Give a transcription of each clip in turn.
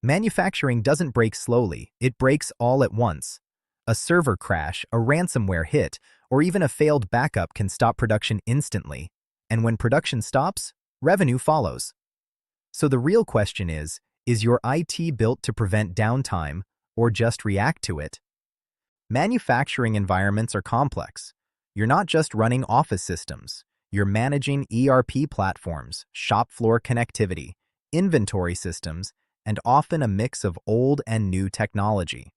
Manufacturing doesn't break slowly, it breaks all at once. A server crash, a ransomware hit, or even a failed backup can stop production instantly. And when production stops, revenue follows. So the real question is your IT built to prevent downtime or just react to it? Manufacturing environments are complex. You're not just running office systems. You're managing ERP platforms, shop floor connectivity, inventory systems, and often a mix of old and new technology.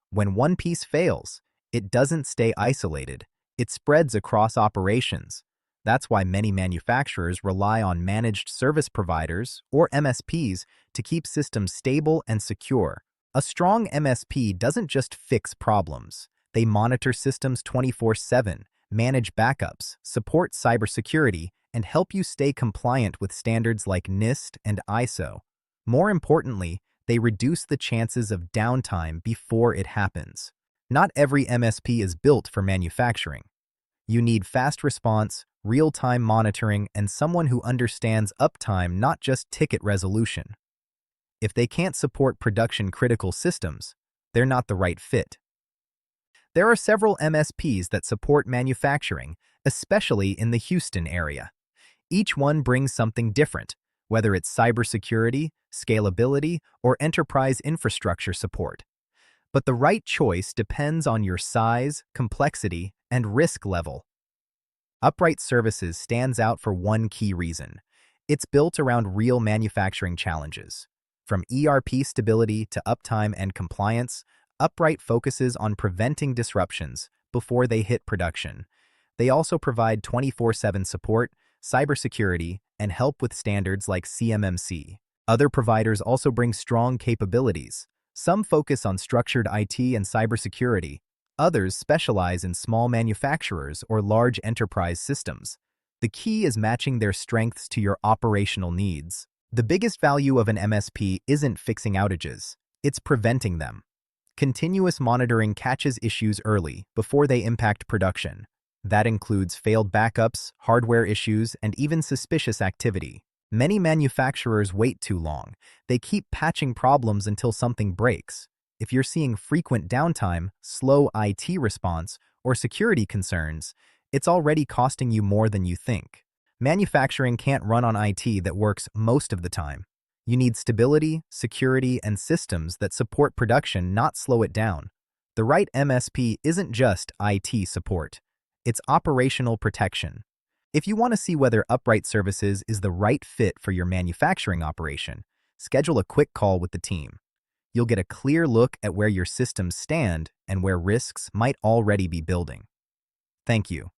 When one piece fails, it doesn't stay isolated. It spreads across operations. That's why many manufacturers rely on managed service providers, or MSPs, to keep systems stable and secure. A strong MSP doesn't just fix problems. They monitor systems 24/7, manage backups, support cybersecurity, and help you stay compliant with standards like NIST and ISO. More importantly, they reduce the chances of downtime before it happens. Not every MSP is built for manufacturing. You need fast response, real-time monitoring, and someone who understands uptime, not just ticket resolution. If they can't support production-critical systems, they're not the right fit. There are several MSPs that support manufacturing, especially in the Houston area. Each one brings something different, whether it's cybersecurity, scalability, or enterprise infrastructure support. But the right choice depends on your size, complexity, and risk level. Uprite Services stands out for one key reason. It's built around real manufacturing challenges. From ERP stability to uptime and compliance, Uprite focuses on preventing disruptions before they hit production. They also provide 24/7 support, cybersecurity, and help with standards like CMMC. Other providers also bring strong capabilities. Some focus on structured IT and cybersecurity. Others specialize in small manufacturers or large enterprise systems. The key is matching their strengths to your operational needs. The biggest value of an MSP isn't fixing outages, it's preventing them. Continuous monitoring catches issues early, before they impact production. That includes failed backups, hardware issues, and even suspicious activity. Many manufacturers wait too long. They keep patching problems until something breaks. If you're seeing frequent downtime, slow IT response, or security concerns, it's already costing you more than you think. Manufacturing can't run on IT that works most of the time. You need stability, security, and systems that support production, not slow it down. The right MSP isn't just IT support. It's operational protection. If you want to see whether Uprite Services is the right fit for your manufacturing operation, schedule a quick call with the team. You'll get a clear look at where your systems stand and where risks might already be building. Thank you.